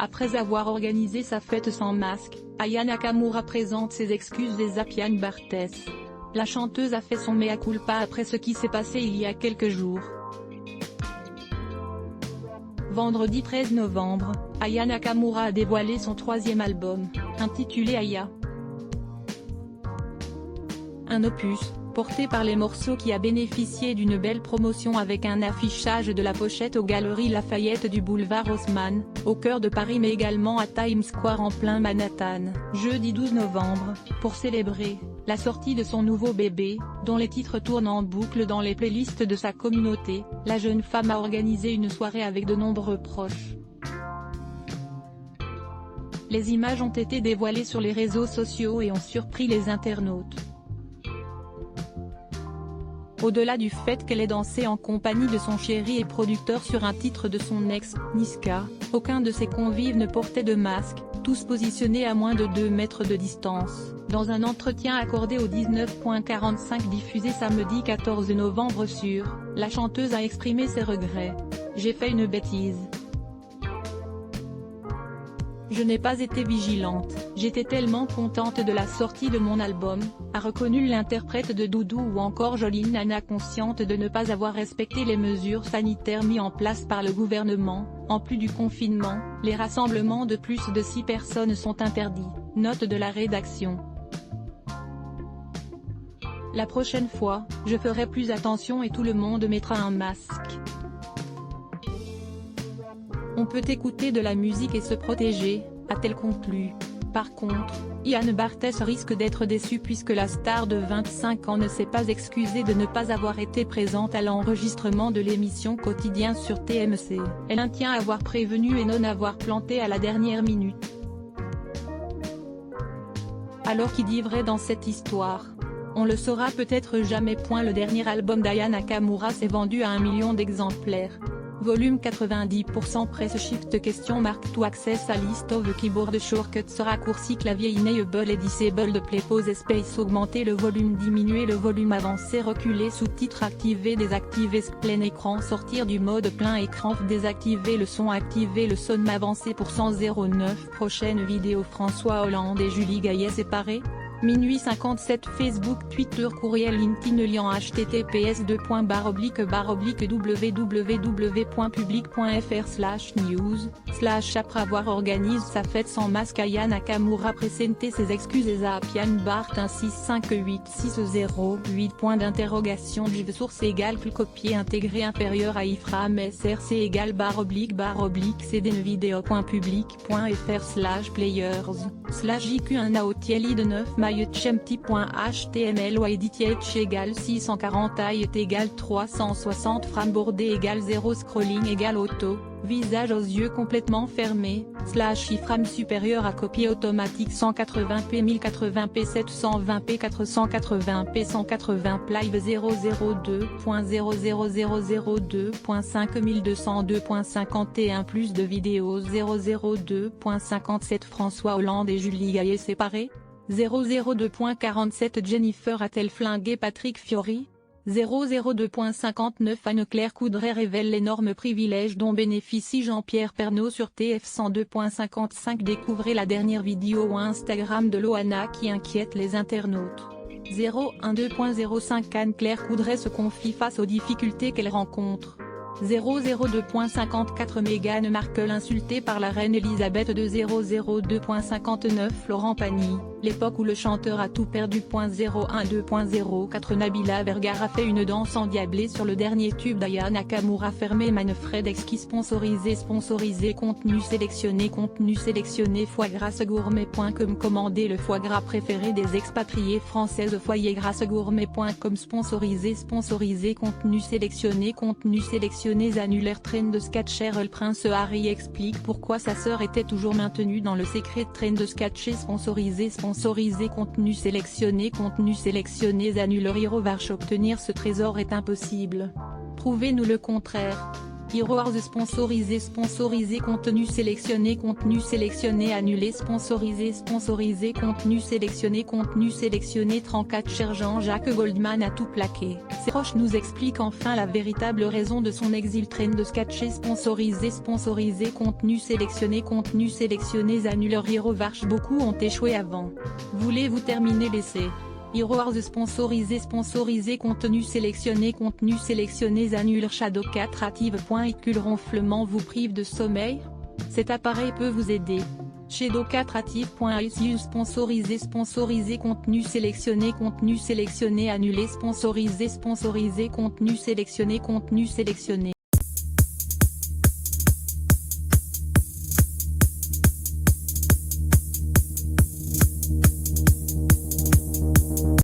Après avoir organisé sa fête sans masque, Aya Nakamura présente ses excuses des Zapian Barthès. La chanteuse a fait son mea culpa après ce qui s'est passé il y a quelques jours. Vendredi 13 novembre, Aya Nakamura a dévoilé son troisième album, intitulé Aya. Un opus, porté par les morceaux qui a bénéficié d'une belle promotion avec un affichage de la pochette aux Galeries Lafayette du boulevard Haussmann, au cœur de Paris mais également à Times Square en plein Manhattan, jeudi 12 novembre, pour célébrer la sortie de son nouveau bébé, dont les titres tournent en boucle dans les playlists de sa communauté. La jeune femme a organisé une soirée avec de nombreux proches. Les images ont été dévoilées sur les réseaux sociaux et ont surpris les internautes. Au-delà du fait qu'elle ait dansé en compagnie de son chéri et producteur sur un titre de son ex, Niska, aucun de ses convives ne portait de masque, tous positionnés à moins de 2 mètres de distance. Dans un entretien accordé au 19.45 diffusé samedi 14 novembre sur, la chanteuse a exprimé ses regrets. « J'ai fait une bêtise. Je n'ai pas été vigilante, j'étais tellement contente de la sortie de mon album », a reconnu l'interprète de Doudou, ou encore Jolie Nana, consciente de ne pas avoir respecté les mesures sanitaires mises en place par le gouvernement. En plus du confinement, les rassemblements de plus de 6 personnes sont interdits, note de la rédaction. La prochaine fois, je ferai plus attention et tout le monde mettra un masque. On peut écouter de la musique et se protéger, a-t-elle conclu. Par contre, Ian Barthès risque d'être déçu puisque la star de 25 ans ne s'est pas excusée de ne pas avoir été présente à l'enregistrement de l'émission Quotidien sur TMC. Elle tient à avoir prévenu et non avoir planté à la dernière minute. Alors qui dit vrai dans cette histoire? On le saura peut-être jamais. Le dernier album d'Aya Nakamura s'est vendu à 1 million d'exemplaires. Volume 90% Press Shift ? To access a list of keyboard shortcuts, raccourci clavier enable et disable play pause space, augmenter le volume, diminuer le volume, avancer, reculer, sous-titres activer, désactiver plein écran, sortir du mode plein écran, désactiver le son, activer le son, avancer pour 109. Prochaine vidéo. François Hollande et Julie Gaillet séparés? Minuit 57. Facebook, Twitter, courriel, LinkedIn, lien https://www.public.fr/news/ Après avoir organisé sa fête sans masque, Aya Nakamura présenté ses excuses et Zapian Bart 1658608. Div source égale copier intégré inférieur à iframe src égale /cdnvideo.public.fr/players/jq1 aotieli de 9 mychempty.html ou edith égale 640 height égale 360 frame bordé égale 0 scrolling égale auto, visage aux yeux complètement fermés, /iframe supérieur à copier automatique 180p 1080p 720p 480p 180 live 002.00002.5202.51 plus de vidéos 002.57 François Hollande et Julie Gaillet séparés? 002.47 Jennifer a-t-elle flingué Patrick Fiori? 002.59 Anne-Claire Coudray révèle l'énorme privilège dont bénéficie Jean-Pierre Pernaut sur TF 102.55. Découvrez la dernière vidéo Instagram de Loana qui inquiète les internautes. 012.05 Anne-Claire Coudray se confie face aux difficultés qu'elle rencontre. 002.54 Meghan Markle insultée par la reine Elisabeth II. 002.59 Laurent Pagny, l'époque où le chanteur a tout perdu. 012.04 Nabila Vergara fait une danse endiablée sur le dernier tube d'Aya Nakamura. Manfred Exquis sponsorisé contenu sélectionné foiegrassegourmet.com Commandez le foie gras préféré des expatriés françaises. foiergrassegourmet.com sponsorisé contenu sélectionné annulaire Trend de Sketcher. Le prince Harry explique pourquoi sa sœur était toujours maintenue dans le secret. Trend de Sketcher sponsorisé contenu sélectionné annulaire. Obtenir ce trésor est impossible. Prouvez-nous le contraire. Heroes sponsorisé sponsorisé contenu sélectionné annulé sponsorisé contenu sélectionné 34 cher Jean-Jacques Goldman a tout plaqué. Roche nous explique enfin la véritable raison de son exil train de sketcher sponsorisé contenu sélectionné annuleur Heroes beaucoup ont échoué avant. Voulez-vous terminer l'essai? Heroes sponsorisé contenu sélectionné annuleur Shadow 4 active. Ronflement vous prive de sommeil? Cet appareil peut vous aider. Shadow 4 active.isu sponsorisé contenu sélectionné annulé sponsorisé contenu sélectionné